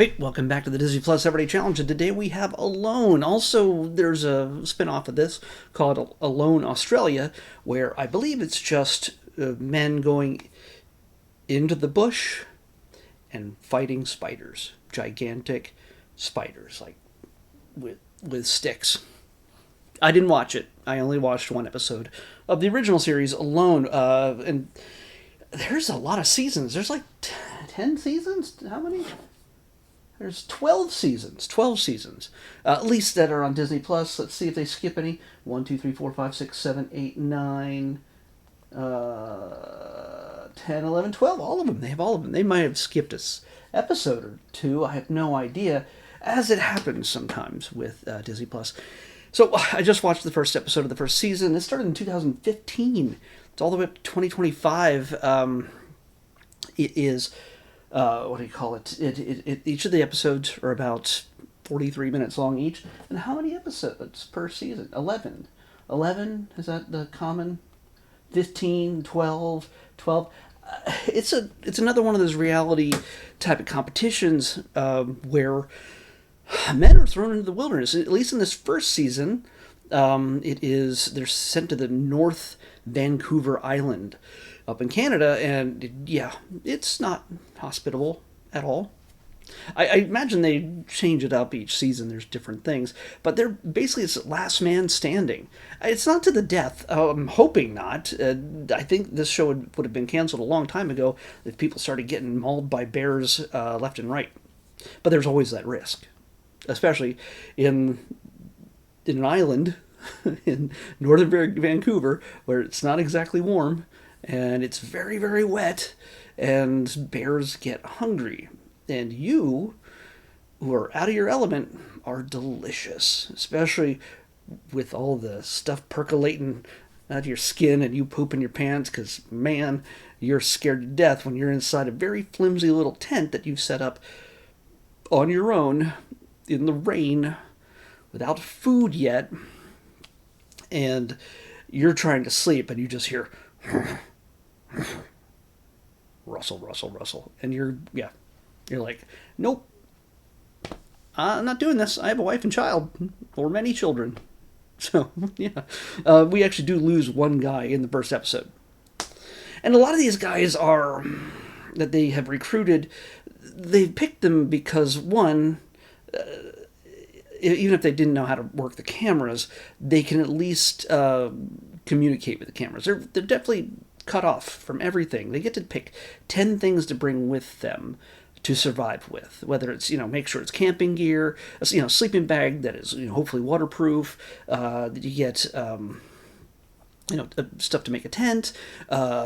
Hey, welcome back to the Disney Plus Everyday Challenge, and today we have Alone. Also, there's a spin-off of this called Alone Australia, where I believe it's just men going into the bush and fighting spiders. Gigantic spiders, like with sticks. I didn't watch it. I only watched one episode of the original series, Alone, and there's a lot of seasons. There's like 10 seasons? How many? There's 12 seasons. 12 seasons. At least that are on Disney Plus. Let's see if they skip any. 1, 2, 3, 4, 5, 6, 7, 8, 9, 10, 11, 12. All of them. They have all of them. They might have skipped a episode or two. I have no idea. As it happens sometimes with Disney Plus. So I just watched the first episode of the first season. It started in 2015. It's all the way up to 2025. It is... what do you call it? Each of the episodes are about 43 minutes long each. And how many episodes per season? 11. 11? Is that the common? 15, 12, 12. It's another one of those reality type of competitions where men are thrown into the wilderness. At least in this first season, they're sent to the North Vancouver Island up in Canada, and yeah, it's not hospitable at all. I imagine they change it up each season. There's different things, but they're basically it's last man standing. It's not to the death. I'm hoping not. I think this show would have been canceled a long time ago if people started getting mauled by bears left and right. But there's always that risk, especially in an island in northern Vancouver where it's not exactly warm and it's very, very wet, and bears get hungry. And you, who are out of your element, are delicious, especially with all the stuff percolating out of your skin and you poop in your pants, because, man, you're scared to death when you're inside a very flimsy little tent that you've set up on your own in the rain without food yet, and you're trying to sleep and you just hear rustle, rustle, rustle, and you're like, nope, I'm not doing this. I have a wife and child, or many children. So yeah, we actually do lose one guy in the first episode, and a lot of these guys are that they have recruited. They picked them because one. Even if they didn't know how to work the cameras, they can at least communicate with the cameras. They're definitely cut off from everything. They get to pick 10 things to bring with them to survive with, whether it's, make sure it's camping gear, sleeping bag that is, hopefully waterproof, that you get, stuff to make a tent,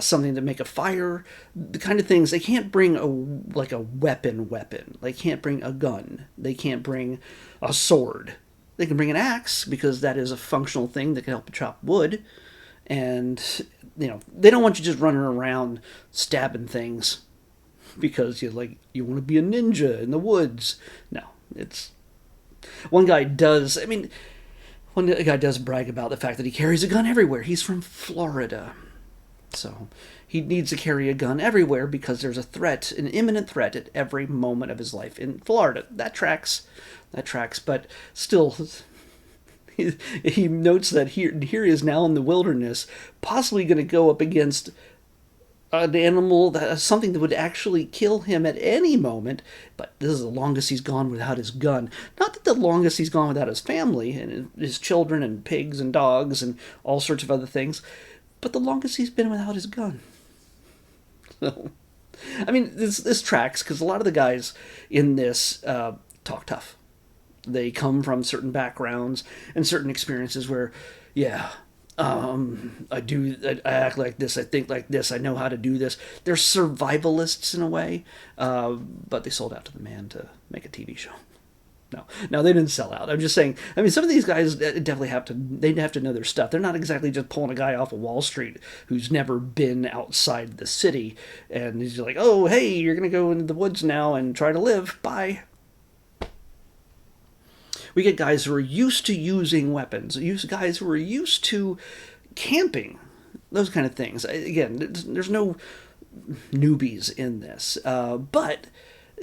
something to make a fire, the kind of things. They can't bring a weapon. They can't bring a gun. They can't bring a sword. They can bring an axe because that is a functional thing that can help you chop wood. And, they don't want you just running around stabbing things because you want to be a ninja in the woods. No, one guy does brag about the fact that he carries a gun everywhere. He's from Florida. So he needs to carry a gun everywhere because there's an imminent threat at every moment of his life in Florida. That tracks. But still, he notes that here he is now in the wilderness, possibly going to go up against an animal, something that would actually kill him at any moment, but this is the longest he's gone without his gun. Not that the longest he's gone without his family and his children and pigs and dogs and all sorts of other things, but the longest he's been without his gun. So, this tracks, because a lot of the guys in this talk tough. They come from certain backgrounds and certain experiences where, I act like this, I think like this, I know how to do this. They're survivalists in a way, but they sold out to the man to make a TV show. No, they didn't sell out. I'm just saying, some of these guys definitely have to know their stuff. They're not exactly just pulling a guy off of Wall Street who's never been outside the city, and he's like, oh, hey, you're going to go into the woods now and try to live. Bye. We get guys who are used to using weapons, guys who are used to camping, those kind of things. Again, there's no newbies in this, but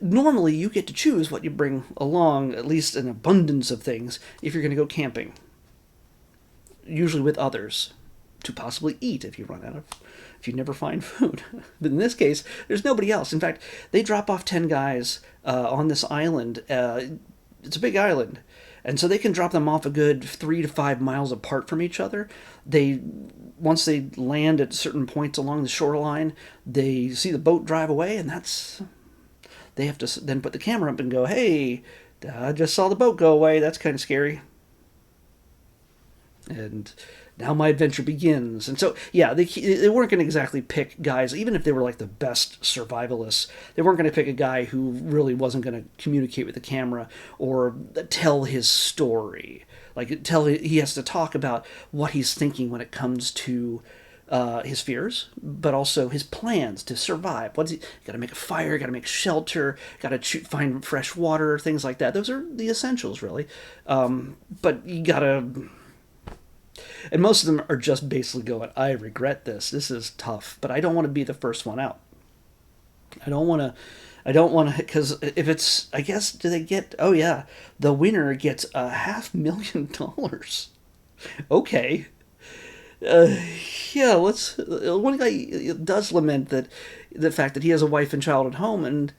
Normally, you get to choose what you bring along, at least an abundance of things, if you're going to go camping. Usually with others, to possibly eat if you never find food. But in this case, there's nobody else. In fact, they drop off 10 guys on this island. It's a big island. And so they can drop them off a good 3 to 5 miles apart from each other. Once they land at certain points along the shoreline, they see the boat drive away, and they have to then put the camera up and go, hey, I just saw the boat go away. That's kind of scary. And now my adventure begins. And so, yeah, they weren't going to exactly pick guys, even if they were like the best survivalists, they weren't going to pick a guy who really wasn't going to communicate with the camera or tell his story. He has to talk about what he's thinking when it comes to his fears, but also his plans to survive. Got to make a fire, got to make shelter, got to find fresh water, things like that. Those are the essentials, really. But you got to... And most of them are just basically going, I regret this. This is tough, but I don't want to be the first one out. I don't want to, because if it's, I guess, do they get, oh yeah, the winner gets $500,000. Okay. Yeah, one guy does lament that the fact that he has a wife and child at home, and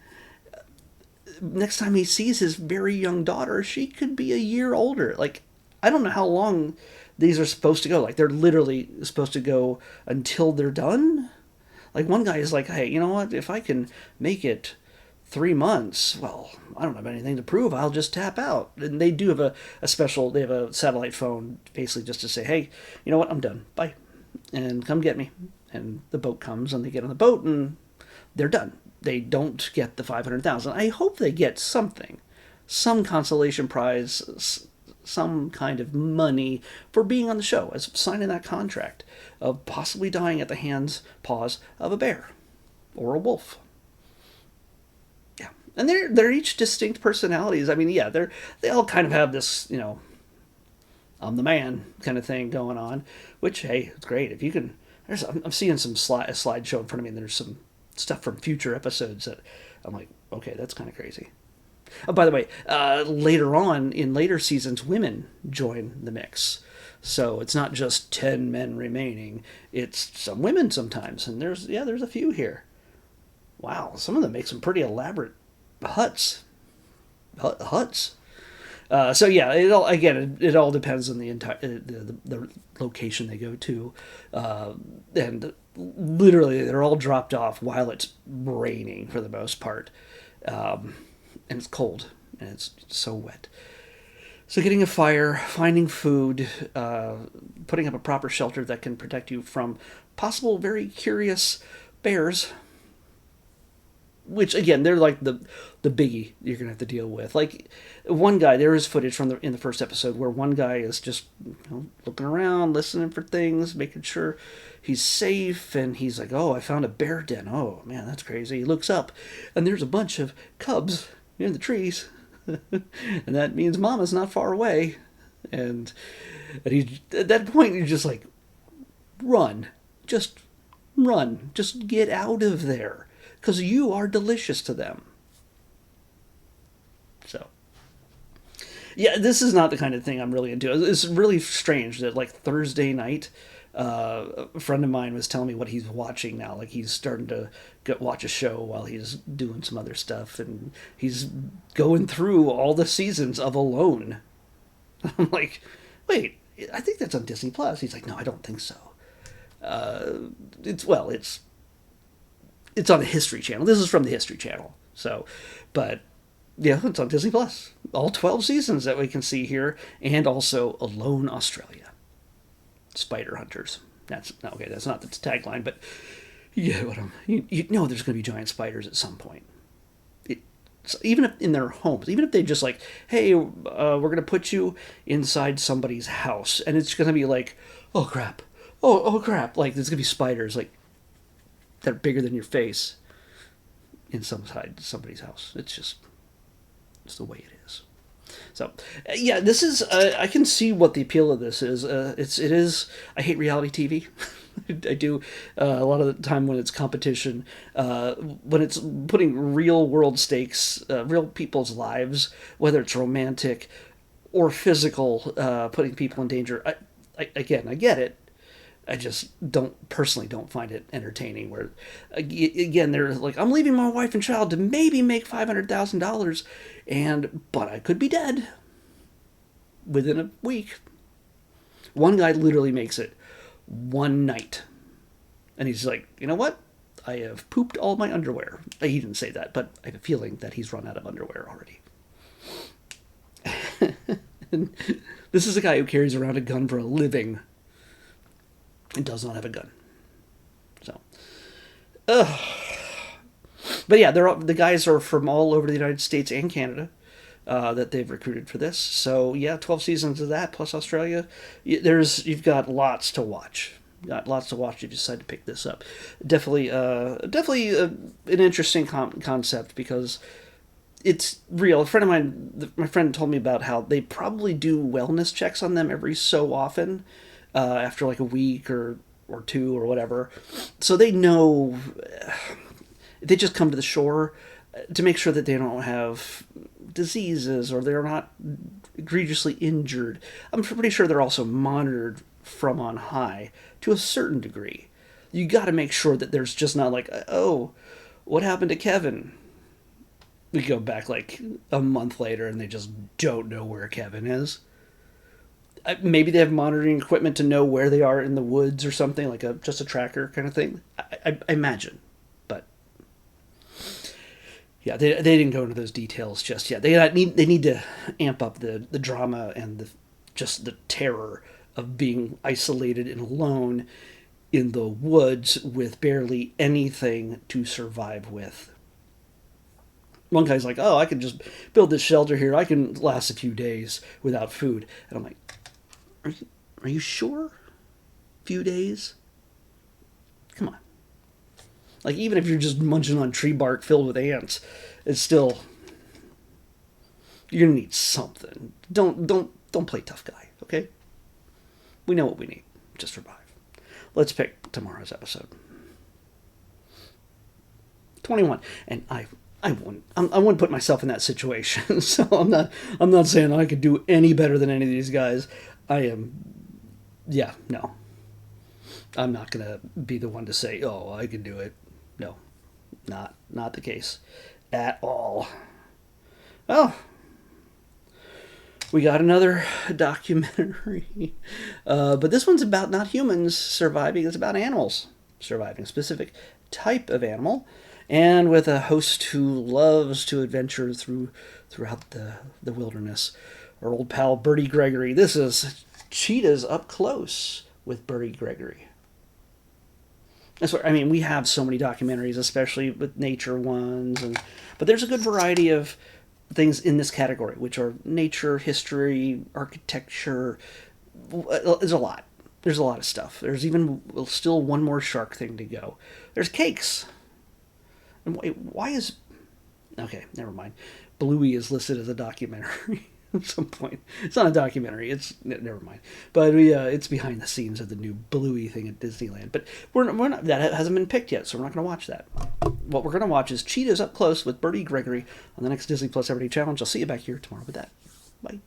next time he sees his very young daughter, she could be a year older. Like, I don't know how long these are supposed to go. Like, they're literally supposed to go until they're done. Like, one guy is like, hey, you know what? If I can make it 3 months, well, I don't have anything to prove. I'll just tap out. And they do have they have a satellite phone, basically just to say, hey, you know what? I'm done. Bye. And come get me. And the boat comes, and they get on the boat, and they're done. They don't get the $500,000. I hope they get something. Some consolation prize, some kind of money for being on the show, as signing that contract of possibly dying at the paws of a bear or a wolf. Yeah, and they're each distinct personalities. I mean, yeah, they all kind of have this, I'm the man kind of thing going on. Which, hey, it's great if you can. I'm seeing some slideshow in front of me, and there's some stuff from future episodes that I'm like, okay, that's kind of crazy. Oh, by the way, later on, in later seasons, women join the mix. So it's not just 10 men remaining. It's some women sometimes. And there's a few here. Wow, some of them make some pretty elaborate huts. So yeah, it all depends on the entire the location they go to, and literally they're all dropped off while it's raining for the most part. And it's cold, and it's so wet. So getting a fire, finding food, putting up a proper shelter that can protect you from possible very curious bears, which, again, they're like the biggie you're going to have to deal with. Like, one guy, there is footage in the first episode where one guy is just looking around, listening for things, making sure he's safe, and he's like, oh, I found a bear den. Oh, man, that's crazy. He looks up, and there's a bunch of cubs in the trees, and that means Mama's not far away. And at that point, you're just like, run. Just run. Just get out of there, because you are delicious to them. So, yeah, this is not the kind of thing I'm really into. It's really strange that, like, Thursday night, a friend of mine was telling me what he's watching now. Like, he's starting to watch a show while he's doing some other stuff, and he's going through all the seasons of Alone. I'm like, wait, I think that's on Disney Plus. He's like, no, I don't think so. It's on the History Channel. This is from the History Channel. So, but yeah, it's on Disney Plus. All 12 seasons that we can see here, and also Alone Australia. Spider Hunters. That's not the tagline, but yeah, you know there's going to be giant spiders at some point. Even if in their homes, even if they just like, hey, we're going to put you inside somebody's house, and it's going to be like, oh crap, oh crap, like there's going to be spiders like that are bigger than your face inside somebody's house. It's the way it is. So, yeah, this is, I can see what the appeal of this is. It is, I hate reality TV. I do a lot of the time when it's competition, when it's putting real world stakes, real people's lives, whether it's romantic or physical, putting people in danger. Again, I get it. I just don't find it entertaining. Where again, they're like, I'm leaving my wife and child to maybe make $500,000, but I could be dead within a week. One guy literally makes it one night, and he's like, you know what? I have pooped all my underwear. He didn't say that, but I have a feeling that he's run out of underwear already. And this is a guy who carries around a gun for a living and does not have a gun. So, but yeah, the guys are from all over the United States and Canada that they've recruited for this. So yeah, 12 seasons of that plus Australia. You've got lots to watch. Got lots to watch if you decide to pick this up. Definitely an interesting concept because it's real. A friend of mine, my friend told me about how they probably do wellness checks on them every so often, after like a week or two or whatever. So they know they just come to the shore to make sure that they don't have diseases or they're not egregiously injured. I'm pretty sure they're also monitored from on high to a certain degree. You got to make sure that there's just not like, oh, what happened to Kevin? We go back like a month later and they just don't know where Kevin is. Maybe they have monitoring equipment to know where they are in the woods or something, like just a tracker kind of thing. I imagine. But yeah, they didn't go into those details just yet. They need to amp up the drama and just the terror of being isolated and alone in the woods with barely anything to survive with. One guy's like, oh, I can just build this shelter here. I can last a few days without food. And I'm like, are you sure? A few days? Come on. Like, even if you're just munching on tree bark filled with ants, it's still, you're going to need something. Don't play tough guy, okay? We know what we need to survive. Let's pick tomorrow's episode. 21. And I wouldn't put myself in that situation. So I'm not saying I could do any better than any of these guys. No. I'm not going to be the one to say, oh, I can do it. No, not the case at all. Oh, we got another documentary. But this one's about not humans surviving. It's about animals surviving, a specific type of animal. And with a host who loves to adventure throughout the wilderness. Our old pal Bertie Gregory. This is Cheetahs Up Close with Bertie Gregory. That's what, I mean, we have so many documentaries, especially with nature ones, but there's a good variety of things in this category, which are nature, history, architecture. There's a lot. There's a lot of stuff. There's even still one more shark thing to go. There's cakes. And why is... Okay, never mind. Bluey is listed as a documentary at some point. It's not a documentary. It's... Never mind. But it's behind the scenes of the new Bluey thing at Disneyland. But we're not... That hasn't been picked yet, so we're not going to watch that. What we're going to watch is Cheetahs Up Close with Bertie Gregory on the next Disney Plus Everyday Challenge. I'll see you back here tomorrow with that. Bye.